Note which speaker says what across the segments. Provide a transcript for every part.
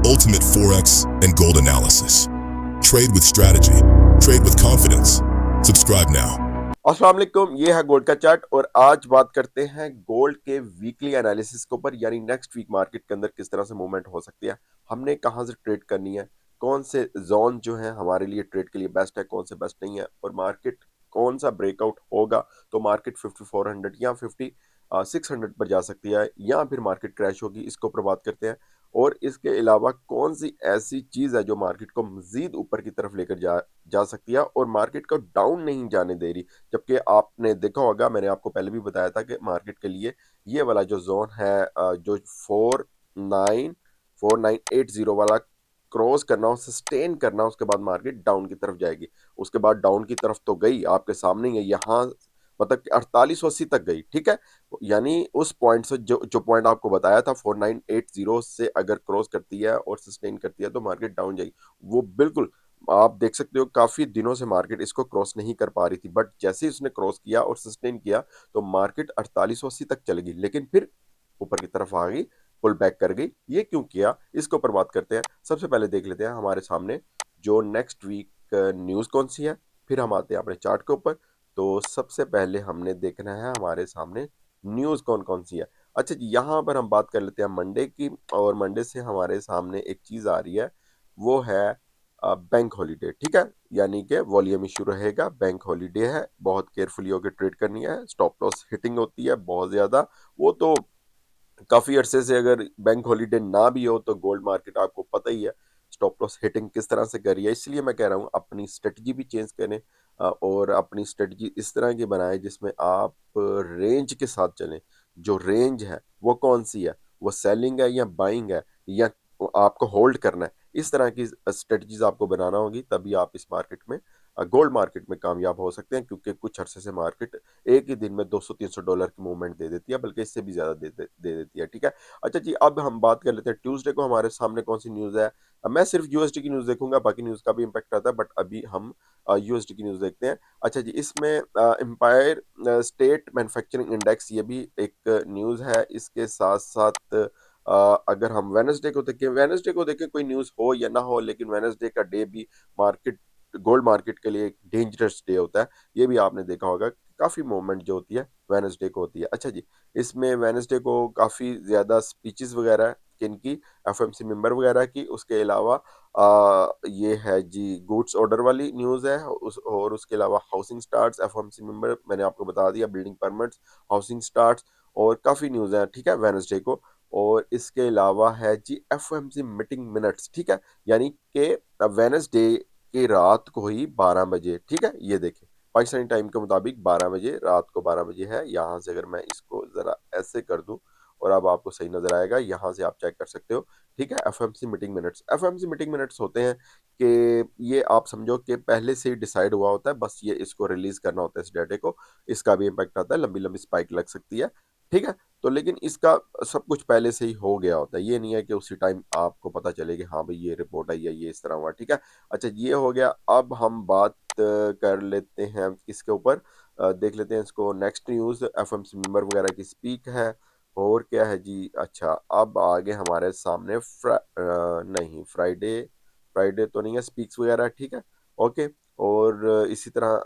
Speaker 1: ultimate Forex and gold analysis. Trade with strategy. Trade with confidence. Subscribe now.
Speaker 2: अस्सलाम वालेकुम, ये है gold का चार्ट और आज बात करते हैं गोल्ड के वीकली एनालिसिस के ऊपर, यानी नेक्स्ट वीक मार्केट के अंदर किस तरह से मूवमेंट हो सकती है, हमने कहां से ट्रेड करनी है, कौन से जोन जो है हमारे लिए ट्रेड के लिए बेस्ट है, कौन से बेस्ट नहीं है, और मार्केट कौन सा ब्रेकआउट होगा तो मार्केट 5400 या 5600 पर जा सकती है या फिर मार्केट क्रैश होगी, इसके ऊपर बात करते हैं। और इसके अलावा कौन सी ऐसी चीज है जो मार्केट को मजीद ऊपर की तरफ लेकर जा सकती है और मार्केट को डाउन नहीं जाने दे रही, जबकि आपने देखा होगा, मैंने आपको पहले भी बताया था कि मार्केट के लिए ये वाला जो जोन है, जो 4980 वाला क्रॉस करना हो, सस्टेन करना, उसके बाद मार्केट डाउन की तरफ जाएगी। उसके बाद डाउन की तरफ तो गई, आपके सामने ही है, यहाँ मतलब कि 4880 तक गई, ठीक है। यानी उस पॉइंट से जो जो पॉइंट आपको बताया था 4980 से अगर क्रॉस करती है और सस्टेन करती है तो मार्केट डाउन जाएगी। वो बिल्कुल आप देख सकते हो, काफी दिनों से मार्केट इसको क्रॉस नहीं कर पा रही थी, बट जैसे ही उसने क्रॉस किया और सस्टेन किया तो मार्केट 4880 तक चली गई, लेकिन फिर ऊपर की तरफ आ गई, पुल बैक कर गई। ये क्यों किया, इसके ऊपर बात करते हैं। सबसे पहले देख लेते हैं हमारे सामने जो नेक्स्ट वीक न्यूज कौन सी है, फिर हम आते हैं अपने चार्ट के ऊपर। तो सबसे पहले हमने देखना है हमारे सामने न्यूज कौन कौन सी है। अच्छा जी, यहाँ पर हम बात कर लेते हैं मंडे की, और मंडे से हमारे सामने एक चीज आ रही है, वो है बैंक हॉलीडे, ठीक है। यानी कि वॉल्यूम इशू रहेगा, बैंक हॉलीडे है, बहुत केयरफुली होकर ट्रेड करनी है, स्टॉप लॉस हिटिंग होती है बहुत ज्यादा। वो तो काफी अरसे से अगर बैंक हॉलीडे ना भी हो तो गोल्ड मार्केट आपको पता ही है स्टॉप लॉस हिटिंग किस तरह से करी है। इसलिए मैं कह रहा हूँ अपनी स्ट्रेटजी भी चेंज करें, और अपनी स्ट्रेटजी इस तरह की बनाएं जिसमें आप रेंज के साथ चलें। जो रेंज है वो कौन सी है, वो सेलिंग है या बाइंग है, या आपको होल्ड करना है। इस तरह की स्ट्रेटजीज आपको बनाना होगी, तभी आप इस मार्केट में, गोल्ड मार्केट में कामयाब हो सकते हैं। क्योंकि कुछ अरसे से मार्केट एक ही दिन में $200-300 की मूवमेंट दे देती है, बल्कि इससे भी ज्यादा दे देती है, ठीक है। अच्छा जी, अब हम बात कर लेते हैं ट्यूसडे को हमारे सामने कौन सी न्यूज है। मैं सिर्फ यूएसडी की न्यूज देखूंगा, बाकी न्यूज का भी इंपैक्ट आता है, बट अभी हम यूएसडी की न्यूज देखते हैं। अच्छा जी, इसमें एम्पायर स्टेट मैन्युफैक्चरिंग इंडेक्स, ये भी एक न्यूज है। इसके साथ साथ अगर हम वेनसडे को देखें, कोई न्यूज हो या ना हो, लेकिन वेनसडे का डे भी मार्केट, गोल्ड मार्केट के लिए एक डेंजरस डे होता है। ये भी आपने देखा होगा, काफी मूवमेंट जो होती है वेनसडे को होती है। अच्छा जी, इसमें वेनसडे को काफी ज्यादा स्पीचेस वगैरह किनकी, एफएमसी मेंबर वगैरह की। उसके अलावा ये है जी गुड्स ऑर्डर वाली न्यूज है, और उसके अलावा हाउसिंग स्टार्ट्स, एफएमसी मेंबर मैंने आपको बता दिया, बिल्डिंग परमिट्स, हाउसिंग स्टार्ट्स, और काफी न्यूज है, ठीक है, वेनसडे को। और इसके अलावा है जी एफओएमसी मीटिंग मिनट्स, ठीक है। यानी कि वेनसडे की रात को ही 12 बजे, ठीक है, ये देखें पाकिस्तानी टाइम के मुताबिक 12 बजे, रात को 12 बजे है। यहाँ से अगर मैं इसको जरा ऐसे कर दूं, और अब आपको सही नजर आएगा, यहाँ से आप चेक कर सकते हो, ठीक है। एफएमसी मीटिंग मिनट्स होते हैं कि ये आप समझो कि पहले से ही डिसाइड हुआ होता है, बस ये इसको रिलीज करना होता है इस डेटे को। इसका भी इम्पैक्ट आता है, लंबी लंबी स्पाइक लग सकती है, ठीक है। तो लेकिन इसका सब कुछ पहले से ही हो गया होता है, ये नहीं है कि उसी टाइम आपको पता चले कि हाँ भाई ये रिपोर्ट आई है, ये इस तरह हुआ, ठीक है। अच्छा, ये हो गया। अब हम बात कर लेते हैं इसके ऊपर, देख लेते हैं इसको। नेक्स्ट न्यूज एफएमसी मेंबर वगैरह की स्पीक है, और क्या है जी। अच्छा, अब आगे हमारे सामने नहीं, फ्राइडे, फ्राइडे तो नहीं है स्पीक्स वगैरह, ठीक है, ओके। और इसी तरह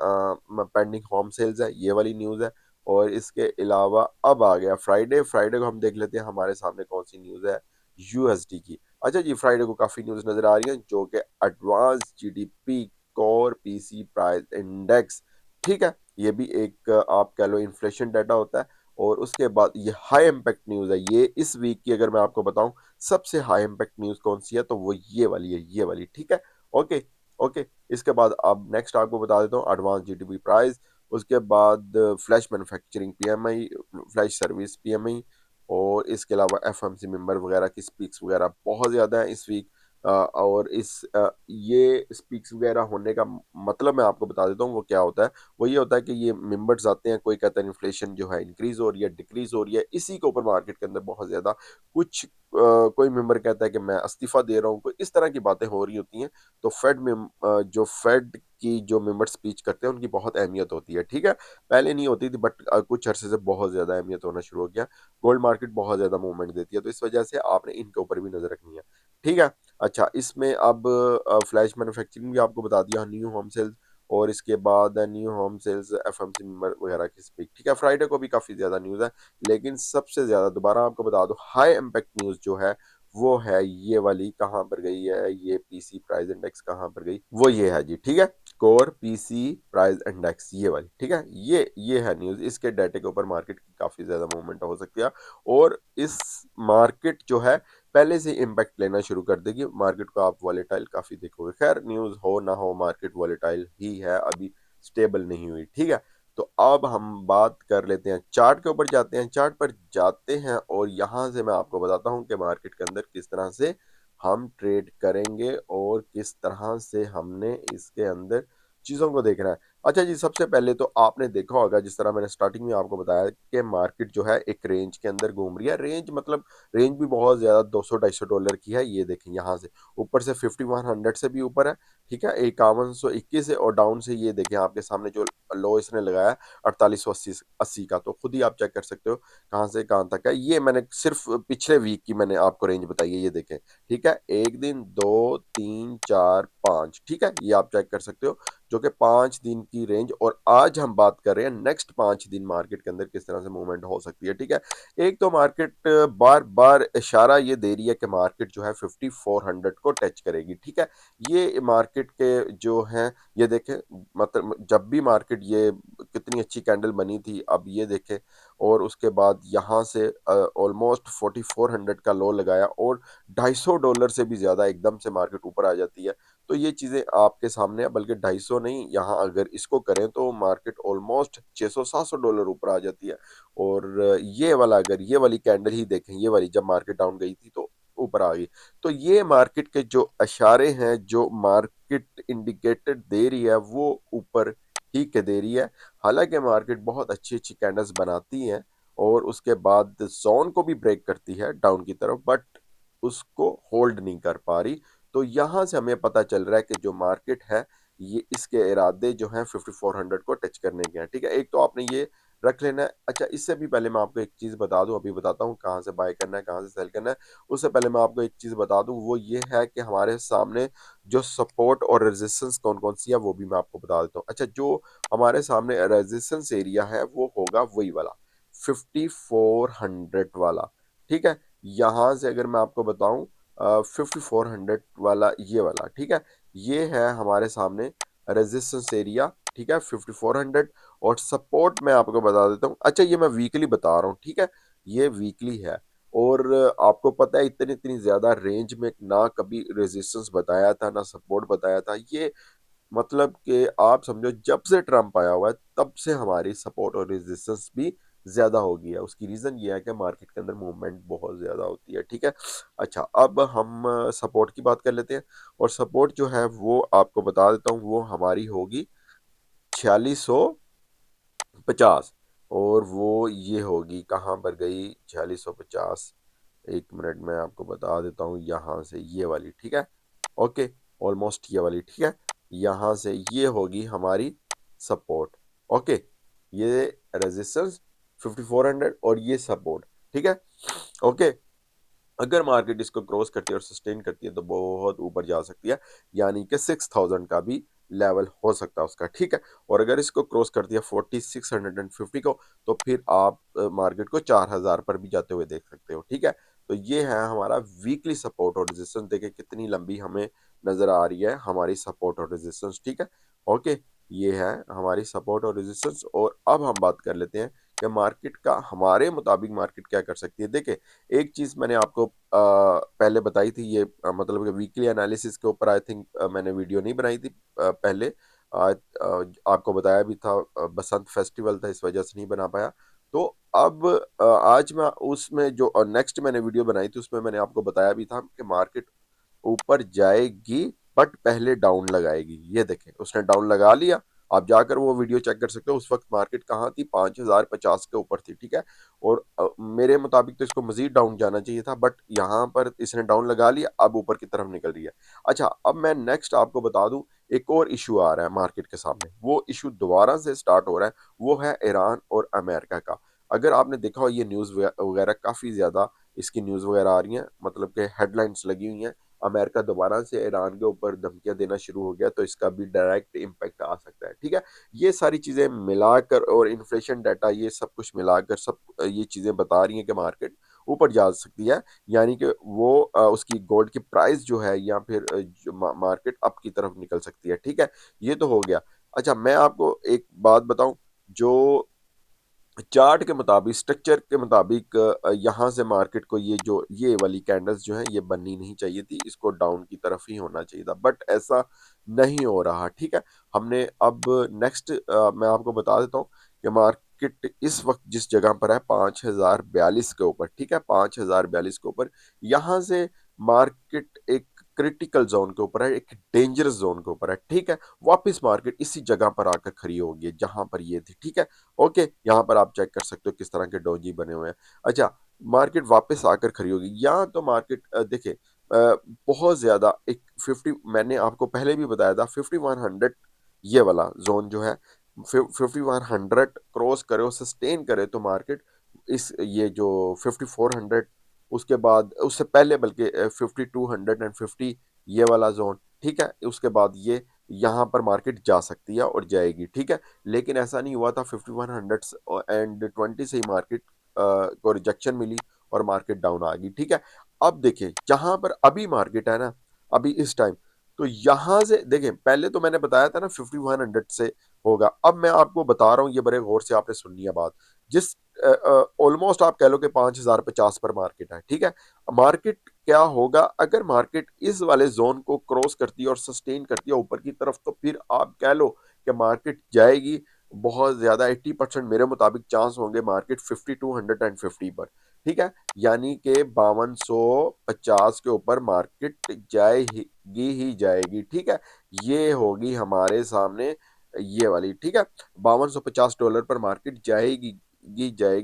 Speaker 2: पेंडिंग होम सेल्स है, ये वाली न्यूज है। और इसके अलावा अब आ गया फ्राइडे, फ्राइडे को हम देख लेते हैं हमारे सामने कौन सी न्यूज है, यूएसडी की। अच्छा जी, फ्राइडे को काफी न्यूज नजर आ रही है, जो कि advance GDP core PC price index, ठीक है। ये भी एक आप कह लो इन्फ्लेशन डाटा होता है। और उसके बाद ये हाई इम्पैक्ट न्यूज है, ये इस वीक की अगर मैं आपको बताऊं सबसे हाई इम्पैक्ट न्यूज कौन सी है, तो वो ये वाली है, ये वाली, ठीक है, ओके। ओके, इसके बाद अब नेक्स्ट आपको बता देता हूँ एडवांस जीडीपी प्राइस, उसके बाद flash manufacturing PMI, flash service PMI, और इसके अलावा एफएमसी मेंबर वगैरह की स्पीक्स वगैरह बहुत ज़्यादा है इस वीक। और ये स्पीक्स वगैरह होने का मतलब मैं आपको बता देता हूँ वो क्या होता है। वो ये होता है कि ये मेंबर्स आते हैं, कोई कहता है इन्फ्लेशन जो है इंक्रीज हो रही है, डिक्रीज हो रही है, इसी के ऊपर मार्केट के अंदर बहुत ज़्यादा कुछ कोई मेंबर कहता है कि मैं इस्तीफा दे रहा हूँ, कोई इस तरह की बातें हो रही होती हैं। तो फेड में जो फेड की जो मेंबर स्पीच करते हैं उनकी बहुत अहमियत होती है, ठीक है। पहले नहीं होती थी, बट कुछ अरसे से बहुत ज्यादा अहमियत होना शुरू हो गया। गोल्ड मार्केट बहुत ज्यादा मूवमेंट देती है, तो इस वजह से आपने इनके ऊपर भी नजर रखनी है, ठीक है। अच्छा, इसमें अब फ्लैश मैन्युफैक्चरिंग भी आपको बता दिया, न्यू होम सेल्स, और इसके बाद न्यू होम सेल्स एफएमसी वगैरह की स्पीक, ठीक है। फ्राइडे को भी काफ़ी ज़्यादा न्यूज़ है, लेकिन सबसे ज़्यादा दोबारा आपको बता दो हाई इम्पैक्ट न्यूज़ जो है वो है ये वाली, कहाँ पर गई है ये पीसी प्राइस इंडेक्स, कहाँ पर गई, वो ये है जी, ठीक है। कोर पीसी प्राइस इंडेक्स ये वाली, ठीक है। ये है न्यूज़, इसके डाटे के ऊपर मार्केट की काफ़ी ज़्यादा मूवमेंट हो सकती है, और इस मार्केट जो है पहले से इम्पैक्ट लेना शुरू कर देगी। मार्केट को आप वॉलेटाइल काफ़ी देखोगे। खैर न्यूज़ हो ना हो, मार्केट वॉलेटाइल ही है, अभी स्टेबल नहीं हुई, ठीक है। तो अब हम बात कर लेते हैं चार्ट के ऊपर, जाते हैं चार्ट पर जाते हैं, और यहाँ से मैं आपको बताता हूँ कि मार्केट के अंदर किस तरह से हम ट्रेड करेंगे और किस तरह से हमने इसके अंदर चीज़ों को देखना है। अच्छा जी, सबसे पहले तो आपने देखा होगा, जिस तरह मैंने स्टार्टिंग में आपको बताया कि मार्केट जो है एक रेंज के अंदर घूम रही है। रेंज मतलब रेंज भी बहुत ज़्यादा $200-250 की है। ये देखें यहाँ से ऊपर से 5100 से भी ऊपर है, ठीक है, 5121 है, और डाउन से ये देखें आपके सामने जो लो इसने लगाया 4880 का, तो खुद ही आप चेक कर सकते हो कहाँ से कहाँ तक है। ये मैंने सिर्फ पिछले वीक की मैंने आपको रेंज बताई है, ये देखें, ठीक है। एक दिन, 2 3 4 5, ठीक है, ये आप चेक कर सकते हो, जो कि 5 दिन की रेंज। और आज हम बात कर रहे हैं नेक्स्ट 5 दिन मार्केट के अंदर किस तरह से मूवमेंट हो सकती है, ठीक है। एक तो मार्केट बार बार इशारा ये दे रही है कि मार्केट जो है 5400 को टच करेगी, ठीक है। ये मार्केट के जो हैं, ये देखें, मतलब जब भी मार्केट ये कितनी अच्छी कैंडल बनी थी, अब ये देखें, और उसके बाद यहाँ से ऑलमोस्ट 4400 का लो लगाया, और $250 से भी ज़्यादा एकदम से मार्केट ऊपर आ जाती है। तो ये चीज़ें आपके सामने है, बल्कि 250 नहीं, यहाँ अगर इसको करें तो मार्केट ऑलमोस्ट $600-700 ऊपर आ जाती है। और ये वाला, अगर ये वाली कैंडल ही देखें, ये वाली जब मार्केट डाउन गई थी तो ऊपर आ गई। तो ये मार्केट के जो इशारे हैं, जो मार्केट इंडिकेटर दे रही है, वो ऊपर ही के दे रही है। हालांकि मार्केट बहुत अच्छी अच्छी कैंडल्स बनाती है, और उसके बाद जोन को भी ब्रेक करती है डाउन की तरफ, बट उसको होल्ड नहीं कर पा रही। तो यहाँ से हमें पता चल रहा है कि जो मार्केट है, ये इसके इरादे जो हैं 5400 को टच करने के हैं, ठीक है। एक तो आपने ये रख लेना है। अच्छा, इससे भी पहले मैं आपको एक चीज़ बता दूं, अभी बताता हूँ कहाँ से बाय करना है, कहाँ से सेल करना है। उससे पहले मैं आपको एक चीज़ बता दूं, वो ये है कि हमारे सामने जो सपोर्ट और रेजिस्टेंस कौन कौन सी है, वो भी मैं आपको बता देता हूँ। अच्छा, जो हमारे सामने रेजिस्टेंस एरिया है वो होगा वही वाला 5400 वाला, ठीक है। यहाँ से अगर मैं आपको बताऊं 5400 वाला, ये वाला, ठीक है, ये है हमारे सामने रेजिस्टेंस एरिया, ठीक है, 5400। और सपोर्ट मैं आपको बता देता हूँ। अच्छा, ये मैं वीकली बता रहा हूँ, ठीक है, ये वीकली है। और आपको पता है इतनी इतनी ज्यादा रेंज में ना कभी रेजिस्टेंस बताया था ना सपोर्ट बताया था। ये मतलब कि आप समझो जब से ट्रम्प आया हुआ है तब से हमारी सपोर्ट और रेजिस्टेंस भी ज्यादा हो गई है। उसकी रीजन ये है कि मार्केट के अंदर मूवमेंट बहुत ज्यादा होती है, ठीक है। अच्छा, अब हम सपोर्ट की बात कर लेते हैं, और सपोर्ट जो है वो आपको बता देता हूँ, वो हमारी होगी 4650, और वो ये होगी, कहाँ पर गई 4650, एक मिनट में आपको बता देता हूँ, यहाँ से ये वाली, ठीक है, ओके, ऑलमोस्ट ये वाली, ठीक है। यहाँ से ये होगी हमारी सपोर्ट, ओके, ये रेजिस्टेंस 5400 और ये सपोर्ट, ठीक है, ओके। अगर मार्केट इसको क्रॉस करती है और सस्टेन करती है तो बहुत ऊपर जा सकती है, यानी कि 6000 का भी लेवल हो सकता है उसका, ठीक है। और अगर इसको क्रॉस करती है 4650 को, तो फिर आप मार्केट को 4000 पर भी जाते हुए देख सकते हो, ठीक है। तो ये है हमारा वीकली सपोर्ट और रेजिस्टेंस, देखें कितनी लंबी हमें नजर आ रही है हमारी सपोर्ट और रेजिस्टेंस, ठीक है, ओके। ये है हमारी सपोर्ट और रेजिस्टेंस। और अब हम बात कर लेते हैं कि मार्केट का हमारे मुताबिक मार्केट क्या कर सकती है। देखें, एक चीज मैंने आपको पहले बताई थी, ये मतलब कि वीकली एनालिसिस के ऊपर आई थिंक मैंने वीडियो नहीं बनाई थी पहले। आपको बताया भी था, बसंत फेस्टिवल था इस वजह से नहीं बना पाया। तो अब आज मैं उसमें जो नेक्स्ट मैंने वीडियो बनाई थी उसमें मैंने आपको बताया भी था कि मार्केट ऊपर जाएगी बट पहले डाउन लगाएगी। ये देखें, उसने डाउन लगा लिया। आप जाकर वो वीडियो चेक कर सकते हो, उस वक्त मार्केट कहाँ थी, 5050 के ऊपर थी, ठीक है। और मेरे मुताबिक तो इसको मजीद डाउन जाना चाहिए था, बट यहाँ पर इसने डाउन लगा लिया, अब ऊपर की तरफ निकल रही है। अच्छा, अब मैं नेक्स्ट आपको बता दूं, एक और इशू आ रहा है मार्केट के सामने, वो इशू दोबारा से स्टार्ट हो रहा है, वो है ईरान और अमेरिका का। अगर आपने देखा हो, ये न्यूज़ वगैरह काफ़ी ज़्यादा इसकी न्यूज़ वगैरह आ रही हैं, मतलब कि हेडलाइंस लगी हुई हैं, अमेरिका दोबारा से ईरान के ऊपर धमकियां देना शुरू हो गया तो इसका भी डायरेक्ट इम्पैक्ट आ सकता है। ठीक है, ये सारी चीजें मिलाकर और इन्फ्लेशन डाटा ये सब कुछ मिलाकर सब ये चीजें बता रही हैं कि मार्केट ऊपर जा सकती है, यानी कि वो उसकी गोल्ड की प्राइस जो है या फिर जो मार्केट अप की तरफ निकल सकती है। ठीक है, ये तो हो गया। अच्छा, मैं आपको एक बात बताऊं, जो चार्ट के मुताबिक, स्ट्रक्चर के मुताबिक यहाँ से मार्केट को ये वाली कैंडल्स जो है ये बननी नहीं चाहिए थी, इसको डाउन की तरफ ही होना चाहिए था, बट ऐसा नहीं हो रहा। ठीक है, हमने अब नेक्स्ट मैं आपको बता देता हूँ कि मार्केट इस वक्त जिस जगह पर है 5042 के ऊपर। ठीक है, 5042 के ऊपर यहाँ से मार्केट एक क्रिटिकल जोन के ऊपर है, एक डेंजरस जोन के ऊपर है। ठीक है, वापस मार्केट इसी जगह पर आकर खड़ी होगी जहां पर ये थी। ठीक है, ओके, यहाँ पर आप चेक कर सकते हो किस तरह के डोजी बने हुए हैं। अच्छा, मार्केट वापस आकर खड़ी होगी या तो मार्केट देखे बहुत ज्यादा एक 50, मैंने आपको पहले भी बताया था 5100 ये वाला जोन जो है 5100 क्रॉस करे और सस्टेन करे तो मार्केट इस ये जो 5400, उसके बाद उससे पहले बल्कि 5250 ये वाला जोन, ठीक है, उसके बाद ये यहाँ पर मार्केट जा सकती है और जाएगी। ठीक है, लेकिन ऐसा नहीं हुआ था, 5100 से ही मार्केट को रिजेक्शन मिली और मार्केट डाउन आ गई। ठीक है, अब देखिए जहां पर अभी मार्केट है ना, अभी इस टाइम, तो यहां से देखें, पहले तो मैंने बताया था ना 5100 से होगा, अब मैं आपको बता रहा हूं, ये बड़े गौर से आपने सुननी है बात, जिस ऑलमोस्ट आप कह लो कि 5050 पर मार्केट है। ठीक है, मार्केट क्या होगा अगर मार्केट इस वाले जोन को क्रॉस करती है और सस्टेन करती है ऊपर की तरफ, तो फिर आप कह लो कि मार्केट जाएगी बहुत ज्यादा, 80% मेरे मुताबिक चांस होंगे मार्केट 5250 पर। ठीक है, यानी कि 5250 के ऊपर मार्केट जाएगी ही जाएगी। ठीक है, ये होगी हमारे सामने ये वाली। ठीक है, $5250 पर मार्केट जाएगी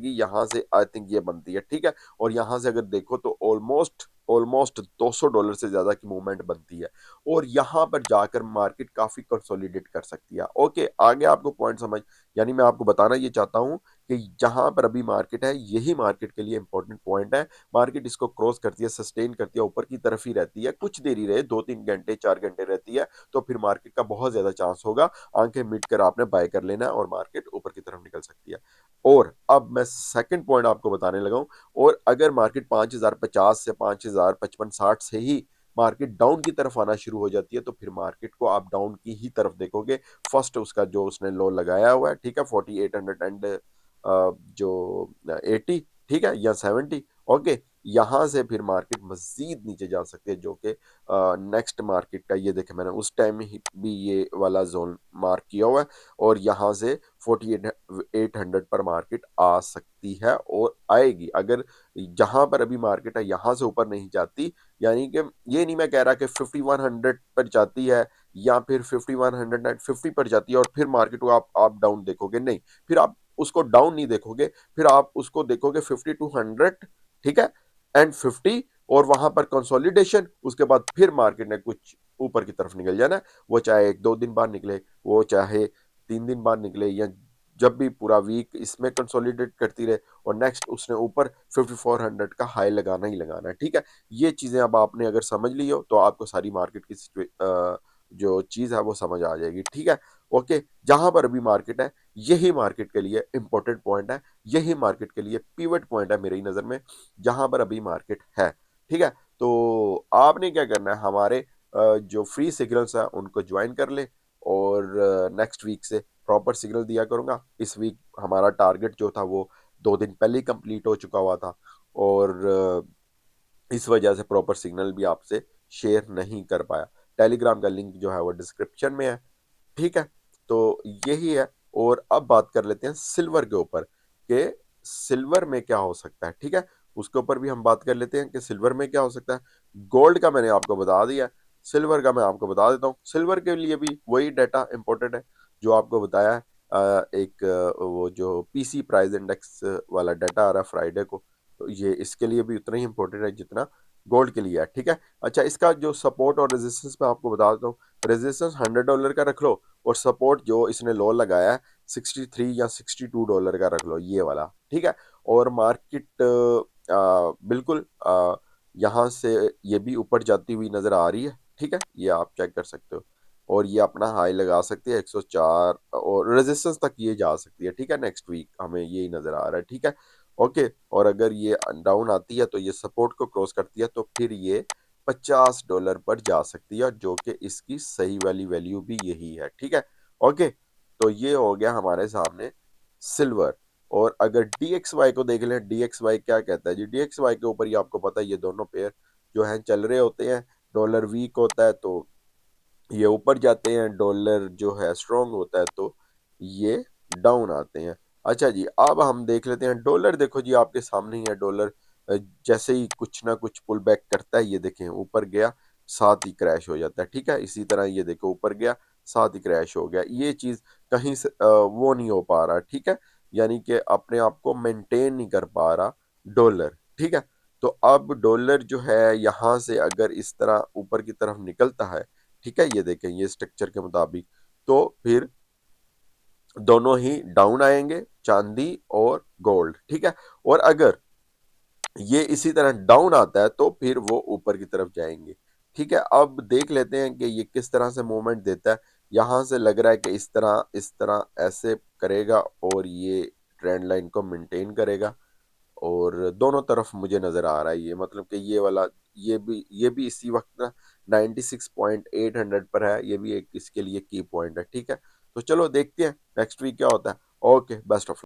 Speaker 2: यहां से, आई थिंक ये बनती है। ठीक है, और यहां से अगर देखो तो ऑलमोस्ट ऑलमोस्ट $200 से ज्यादा की मूवमेंट बनती है और यहां पर जाकर मार्केट काफी कंसोलिडेट कर सकती है। ओके, आगे आपको पॉइंट समझ, यानी मैं आपको बताना ये चाहता हूं कि जहां पर अभी मार्केट है यही मार्केट के लिए इंपॉर्टेंट पॉइंट है। मार्केट इसको क्रॉस करती है, सस्टेन करती है, ऊपर की तरफ ही रहती है, कुछ देरी रहे, 2-3 घंटे 4 घंटे रहती है, तो फिर मार्केट का बहुत ज्यादा चांस होगा आंखें मीट कर आपने बाय कर लेना है और मार्केट ऊपर की तरफ निकल सकती है। और अब मैं सेकंड पॉइंट आपको बताने लगा हूं, और अगर मार्केट 5050 से 5055-60 से ही मार्केट डाउन की तरफ आना शुरू हो जाती है तो फिर मार्केट को आप डाउन की ही तरफ देखोगे। फर्स्ट उसका जो उसने लो लगाया हुआ है, ठीक है, 4800 एंड जो 80, ठीक है, या 70, ओके, यहां से फिर मार्केट मजीद नीचे जा सकती है, जो कि नेक्स्ट मार्केट का ये देखे मैंने उस टाइम ही भी ये वाला जोन मार्क किया हुआ है, और यहां से 4800 पर मार्केट आ सकती है और आएगी। अगर जहां पर अभी मार्केट है यहां से ऊपर नहीं जाती, यानी कि ये नहीं मैं कह रहा कि 5100 पर जाती है या फिर 5150 पर जाती है और फिर मार्केट को आप डाउन देखोगे, नहीं, फिर आप उसको डाउन नहीं देखोगे, फिर आप उसको देखोगे 5200, ठीक है, एंड 50, और वहां पर कंसोलिडेशन, उसके बाद फिर मार्केट ने कुछ ऊपर की तरफ निकल जाना है, वो चाहे 1-2 दिन बाद निकले, वो चाहे 3 दिन बाद निकले, या जब भी पूरा वीक इसमें कंसोलिडेट करती रहे और नेक्स्ट उसने ऊपर 5400 का हाई लगाना ही लगाना है। ठीक है, ये चीजें अब आपने अगर समझ ली हो तो आपको सारी मार्केट की जो चीज है वो समझ आ जाएगी। ठीक है, ओके, जहां पर अभी मार्केट है यही मार्केट के लिए इंपॉर्टेंट पॉइंट है, यही मार्केट के लिए पिवट पॉइंट है मेरी नजर में, जहां पर अभी मार्केट है। ठीक है, तो आपने क्या करना है, हमारे जो फ्री सिग्नल्स है उनको ज्वाइन कर ले, और नेक्स्ट वीक से प्रॉपर सिग्नल दिया करूंगा। इस वीक हमारा टारगेट जो था वो 2 दिन पहले ही कंप्लीट हो चुका हुआ था, और इस वजह से प्रॉपर सिग्नल भी आपसे शेयर नहीं कर पाया। टेलीग्राम का लिंक जो है वो डिस्क्रिप्शन में है। ठीक है, तो यही है। और अब बात कर लेते हैं सिल्वर के ऊपर, कि सिल्वर में क्या हो सकता है। ठीक है, उसके ऊपर भी हम बात कर लेते हैं कि सिल्वर में क्या हो सकता है। गोल्ड का मैंने आपको बता दिया, सिल्वर का मैं आपको बता देता हूँ। सिल्वर के लिए भी वही डाटा इंपॉर्टेंट है जो आपको बताया है। एक वो जो पीसी प्राइस इंडेक्स वाला डाटा आ रहा है फ्राइडे को, तो ये इसके लिए भी उतना ही इंपॉर्टेंट है जितना गोल्ड के लिए है। ठीक है, अच्छा, इसका जो सपोर्ट और रेजिस्टेंस मैं आपको बता देता हूँ। रेजिस्टेंस $100 का रख लो, और सपोर्ट जो इसने लो लगाया है 63 या $62 का रख लो, ये वाला। ठीक है, और मार्केट बिल्कुल यहाँ से ये भी ऊपर जाती हुई नजर आ रही है, ठीक है, ये आप चेक कर सकते हो। और ये अपना हाई लगा सकती है 104 और रेजिस्टेंस तक ये जा सकती है, ठीक है। नेक्स्ट वीक हमें यही नजर आ रहा है, ठीक है, ओके। और अगर ये डाउन आती है तो ये सपोर्ट को क्रॉस करती है तो फिर ये $50 पर जा सकती है, जो कि इसकी सही वाली वैल्यू भी यही है, ठीक है, ओके। तो ये हो गया हमारे सामने सिल्वर। और अगर DXY को देख लें, DXY क्या कहता है जी, DXY के ऊपर ही आपको पता है ये दोनों पेयर जो हैं चल रहे होते हैं। डॉलर वीक होता है तो ये ऊपर जाते हैं, डॉलर जो है स्ट्रांग होता है तो ये डाउन आते हैं। अच्छा जी, अब हम देख लेते हैं डॉलर। देखो जी आपके सामने ही है डॉलर। जैसे ही कुछ ना कुछ पुल बैक करता है, ये देखें ऊपर गया साथ ही क्रैश हो जाता है, ठीक है। इसी तरह ये देखो ऊपर गया साथ ही क्रैश हो गया। ये चीज कहीं से वो नहीं हो पा रहा, ठीक है, यानी कि अपने आप को मेंटेन नहीं कर पा रहा डॉलर, ठीक है। तो अब डॉलर जो है यहाँ से अगर इस तरह ऊपर की तरफ निकलता है, ठीक है, ये देखें ये स्ट्रक्चर के मुताबिक, तो फिर दोनों ही डाउन आएंगे, चांदी और गोल्ड, ठीक है। और अगर ये इसी तरह डाउन आता है तो फिर वो ऊपर की तरफ जाएंगे, ठीक है। अब देख लेते हैं कि ये किस तरह से मूवमेंट देता है। यहां से लग रहा है कि इस तरह ऐसे करेगा और ये ट्रेंड लाइन को मेंटेन करेगा। और दोनों तरफ मुझे नजर आ रहा है ये, मतलब कि ये वाला ये भी इसी वक्त ना 96.800 पर है। ये भी एक इसके लिए की पॉइंट है, ठीक है। तो चलो देखते हैं नेक्स्ट वीक क्या होता है। Okay, best of